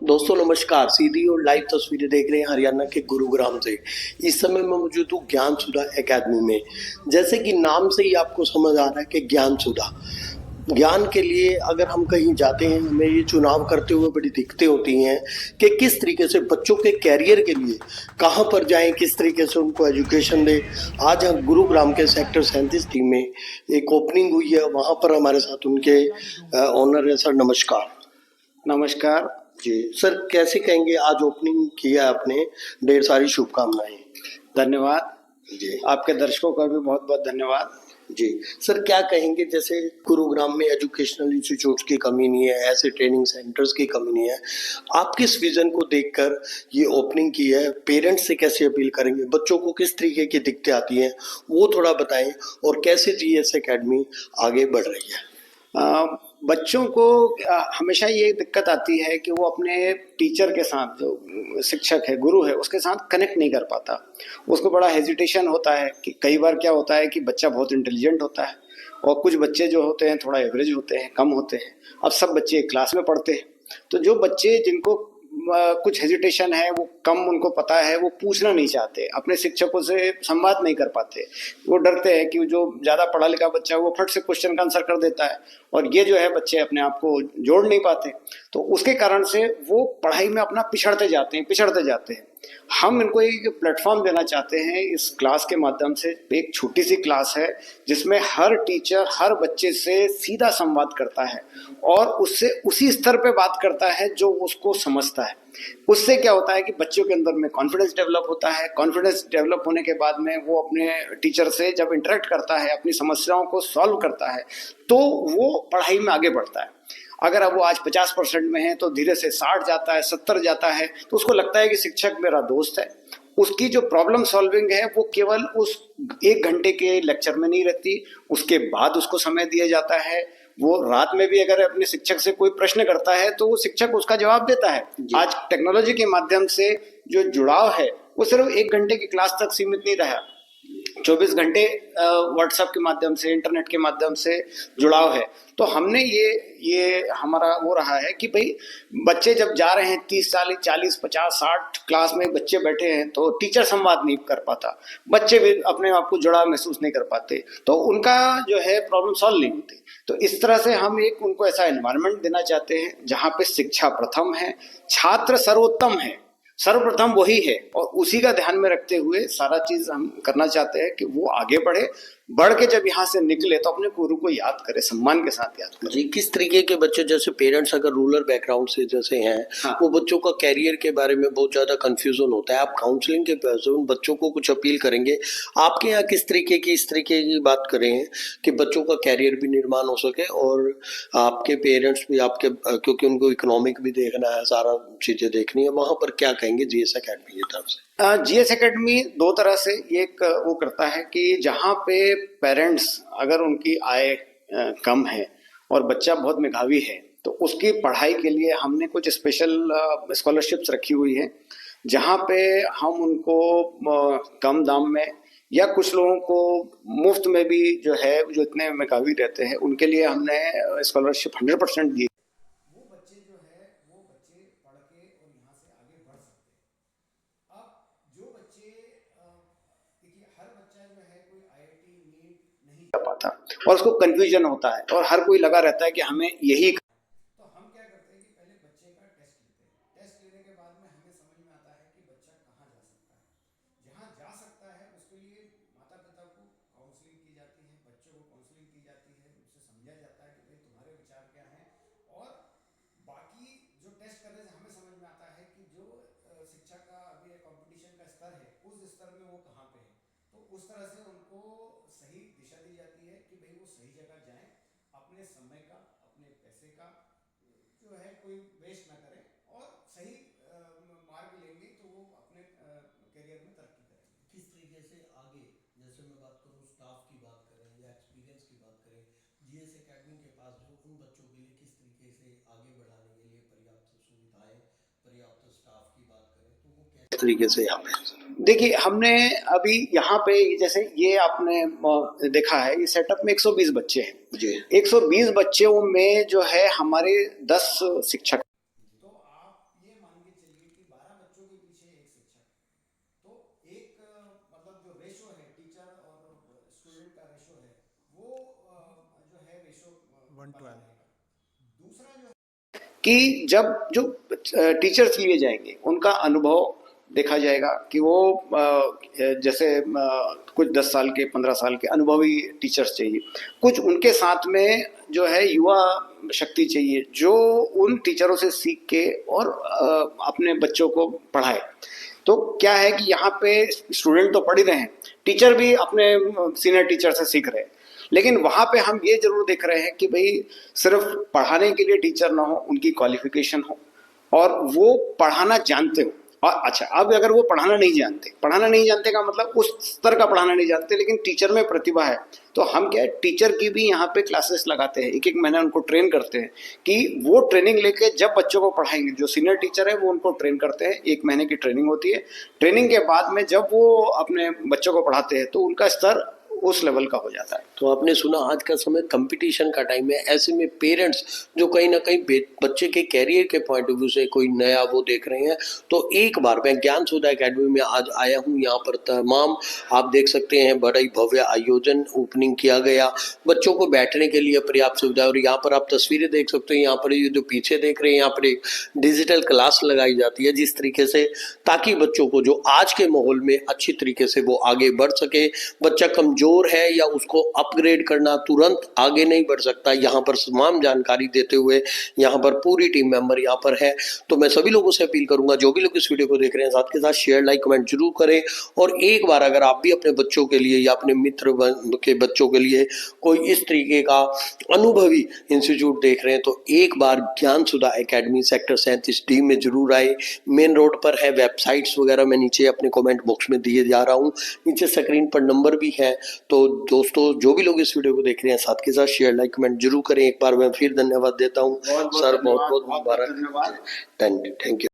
दोस्तों नमस्कार। सीधी और लाइव तस्वीरें देख रहे हैं हरियाणा के गुरुग्राम से। इस समय मैं मौजूद हूँ ज्ञान सुधा एकेडमी में। जैसे कि नाम से ही आपको समझ आ रहा है कि ज्ञान सुधा, ज्ञान के लिए अगर हम कहीं जाते हैं हमें ये चुनाव करते हुए बड़ी दिक्कतें होती हैं कि किस तरीके से बच्चों के कैरियर के लिए कहाँ पर जाएं, किस तरीके से उनको एजुकेशन दें। आज हम गुरुग्राम के सेक्टर 37 टीम में एक ओपनिंग हुई है, वहाँ पर हमारे साथ उनके ऑनर है। सर नमस्कार। नमस्कार जी सर, कैसे कहेंगे आज ओपनिंग किया आपने, ढेर सारी शुभकामनाएं। धन्यवाद जी आपके दर्शकों का भी बहुत बहुत धन्यवाद। जी सर, क्या कहेंगे, जैसे गुरुग्राम में एजुकेशनल इंस्टीट्यूट्स की कमी नहीं है, ऐसे ट्रेनिंग सेंटर्स की कमी नहीं है, आप किस विजन को देखकर ये ओपनिंग की है? पेरेंट्स से कैसे अपील करेंगे, बच्चों को किस तरीके की दिक्कतें आती हैं वो थोड़ा बताएं, और कैसे जीएस एकेडमी आगे बढ़ रही है? बच्चों को हमेशा ये दिक्कत आती है कि वो अपने टीचर के साथ, जो शिक्षक है, गुरु है, उसके साथ कनेक्ट नहीं कर पाता। उसको बड़ा हेजिटेशन होता है कि कई बार क्या होता है कि बच्चा बहुत इंटेलिजेंट होता है और कुछ बच्चे जो होते हैं थोड़ा एवरेज होते हैं, कम होते हैं। अब सब बच्चे एक क्लास में पढ़ते हैं, तो जो बच्चे जिनको कुछ हेजिटेशन है, वो कम उनको पता है, वो पूछना नहीं चाहते, अपने शिक्षकों से संवाद नहीं कर पाते। वो डरते हैं कि जो ज़्यादा पढ़ा लिखा बच्चा है वो फट से क्वेश्चन का आंसर कर देता है, और ये जो है बच्चे अपने आप को जोड़ नहीं पाते। तो उसके कारण से वो पढ़ाई में अपना पिछड़ते जाते हैं। हम इनको एक प्लेटफॉर्म देना चाहते हैं इस क्लास के माध्यम से। एक छोटी सी क्लास है जिसमें हर टीचर हर बच्चे से सीधा संवाद करता है और उससे उसी स्तर पे बात करता है जो उसको समझता है। उससे क्या होता है कि बच्चों के अंदर में कॉन्फिडेंस डेवलप होता है। कॉन्फिडेंस डेवलप होने के बाद में वो अपने टीचर से जब इंटरेक्ट करता है, अपनी समस्याओं को सॉल्व करता है, तो वो पढ़ाई में आगे बढ़ता है। अगर अब वो आज 50% में है तो धीरे से 60 जाता है, 70 जाता है, तो उसको लगता है कि शिक्षक मेरा दोस्त है। उसकी जो प्रॉब्लम सॉल्विंग है वो केवल उस 1 घंटे के लेक्चर में नहीं रहती, उसके बाद उसको समय दिया जाता है। वो रात में भी अगर अपने शिक्षक से कोई प्रश्न करता है तो वो शिक्षक उसका जवाब देता है। आज टेक्नोलॉजी के माध्यम से जो जुड़ाव है वो सिर्फ 1 घंटे की क्लास तक सीमित नहीं रहा, 24 घंटे व्हाट्सएप के माध्यम से, इंटरनेट के माध्यम से जुड़ाव है। तो हमने ये हमारा वो रहा है कि भाई बच्चे जब जा रहे हैं 30 40 50 60 क्लास में बच्चे बैठे हैं तो टीचर संवाद नहीं कर पाता, बच्चे भी अपने आप को जुड़ा महसूस नहीं कर पाते, तो उनका जो है प्रॉब्लम सॉल्व नहीं होती। तो इस तरह से हम एक उनको ऐसा एनवायरनमेंट देना चाहते हैं जहाँ पे शिक्षा प्रथम है, छात्र सर्वोत्तम है, सर्वप्रथम वही है, और उसी का ध्यान में रखते हुए सारा चीज हम करना चाहते हैं कि वो आगे बढ़े। बढ़ के जब यहाँ से निकले तो अपने गुरु को याद करे, सम्मान के साथ याद करे। जी, किस तरीके के बच्चे, जैसे पेरेंट्स अगर रूरल बैकग्राउंड से जैसे हैं, हाँ। वो बच्चों का कैरियर के बारे में बहुत ज़्यादा कंफ्यूजन होता है, आप काउंसलिंग के पैसे उन बच्चों को कुछ अपील करेंगे? आपके यहाँ किस तरीके की इस तरीके की बात करें हैं कि बच्चों का कैरियर भी निर्माण हो सके, और आपके पेरेंट्स भी आपके, क्योंकि उनको इकोनॉमिक भी देखना है, सारा चीज़ें देखनी है, वहाँ पर क्या कहेंगे जीएस अकेडमी की तरफ से? जीएस एकेडमी दो तरह से एक वो करता है कि जहाँ पे पेरेंट्स अगर उनकी आय कम है और बच्चा बहुत मेधावी है तो उसकी पढ़ाई के लिए हमने कुछ स्पेशल स्कॉलरशिप्स रखी हुई है, जहाँ पे हम उनको कम दाम में या कुछ लोगों को मुफ्त में भी जो है, जो इतने मेधावी रहते हैं उनके लिए हमने स्कॉलरशिप 100% दी। वो बच्चे जो है वो बच्चे पढ़ के और यहाँ से आगे बढ़ सकते हैं। अब जो बच्चे देखिए, हर बच्चा जो है कोई आईआईटी नीट नहीं कर पाता और उसको कंफ्यूजन होता है और हर कोई लगा रहता है कि हमें यही। तो हम क्या करते हैं कि पहले बच्चे का टेस्ट लेते हैं। टेस्ट लेने के बाद में हमें समझ में आता है कि बच्चा कहाँ जा सकता है। जहाँ जा सकता है उसके लिए माता पिता को काउंसलिंग की जाती है, बच्चों को काउंसलिंग की जाती है, उनसे समझा जाता है कि भाई तुम्हारे विचार क्या हैं। और बाकी जो टेस्ट करने से हमें समझ में आता है कि जो शिक्षा का अभी कंपटीशन का स्तर है उस स्तर में वो कहाँ पे है। तो उस तरह से उनको सही दिशा दी जाती है कि भाई वो सही जगह जाएं, अपने समय का, अपने पैसे का जो है कोई वेस्ट ना करें, और सही मार्ग लेंगे तो वो अपने करियर में तरक्की करेंगे। किस तरीके से आगे, जैसे मैं बात करूं स्टाफ की बात करें या एक्सपीरियंस की बात करें, जीएस एकेडमी के पास जो उन बच्चों के लिए किस तरीके से आगे बढ़ाने के लिए पर्याप्त सुविधाएं, पर्याप्त स्टाफ की बात करें तो वो किस तरीके से यहाँ पे? देखिए, हमने अभी यहाँ पे जैसे ये आपने देखा है, ये सेटअप में 120 बच्चे हैं जी। 120 बच्चों में जो है हमारे 10 शिक्षक। तो आप ये कि जब जो टीचर्स लिए जाएंगे उनका अनुभव देखा जाएगा कि वो जैसे कुछ 10 साल के 15 साल के अनुभवी टीचर्स चाहिए, कुछ उनके साथ में जो है युवा शक्ति चाहिए जो उन टीचरों से सीख के और अपने बच्चों को पढ़ाए। तो क्या है कि यहाँ पे स्टूडेंट तो पढ़ ही रहे हैं, टीचर भी अपने सीनियर टीचर से सीख रहे हैं, लेकिन वहाँ पे हम ये जरूर देख रहे हैं कि भाई सिर्फ पढ़ाने के लिए टीचर ना हो, उनकी क्वालिफिकेशन हो और वो पढ़ाना जानते हो। और अच्छा, अब अगर वो पढ़ाना नहीं जानते का मतलब उस स्तर का पढ़ाना नहीं जानते, लेकिन टीचर में प्रतिभा है, तो हम क्या है टीचर की भी यहाँ पे क्लासेस लगाते हैं, 1-1 महीना उनको ट्रेन करते हैं कि वो ट्रेनिंग लेके जब बच्चों को पढ़ाएंगे, जो सीनियर टीचर है वो उनको ट्रेन करते हैं, 1 महीने की ट्रेनिंग होती है। ट्रेनिंग के बाद में जब वो अपने बच्चों को पढ़ाते हैं तो उनका स्तर उस लेवल का हो जाता है। तो आपने सुना आज का समय कंपटीशन का टाइम है, ऐसे में पेरेंट्स जो कहीं ना कहीं बच्चे के कैरियर के पॉइंट ऑफ व्यू से कोई नया वो देख रहे हैं, तो एक बार मैं ज्ञान सुधा एकेडमी में आज आया हूँ। यहाँ पर तमाम आप देख सकते हैं बड़ा ही भव्य आयोजन ओपनिंग किया गया, बच्चों को बैठने के लिए पर्याप्त सुविधा। और यहाँ पर आप तस्वीरें देख सकते हैं, यहाँ पर ये जो पीछे देख रहे हैं यहाँ पर एक डिजिटल क्लास लगाई जाती है जिस तरीके से, ताकि बच्चों को जो आज के माहौल में अच्छी तरीके से वो आगे बढ़ सके। बच्चा कमजोर है या उसको अपग्रेड करना, तुरंत आगे नहीं बढ़ सकता। यहाँ पर तमाम जानकारी देते हुए यहाँ पर पूरी टीम मेंबर यहाँ पर है। तो मैं सभी लोगों से अपील करूंगा, जो भी लोग इस वीडियो को देख रहे हैं, साथ के साथ शेयर लाइक कमेंट जरूर करें। और एक बार अगर आप भी अपने बच्चों के लिए या अपने मित्र के बच्चों के लिए कोई इस तरीके का अनुभवी इंस्टीट्यूट देख रहे हैं, तो एक बार ज्ञान सुधा एकेडमी सेक्टर 37D में जरूर आए। मेन रोड पर है। वेबसाइट्स वगैरह मैं नीचे अपने कॉमेंट बॉक्स में दिए जा रहा हूँ, नीचे स्क्रीन पर नंबर भी है। तो दोस्तों, जो भी लोग इस वीडियो को देख रहे हैं, साथ के साथ शेयर लाइक कमेंट जरूर करें। एक बार मैं फिर धन्यवाद देता हूँ सर, बहुत बहुत मुबारक। Thank you.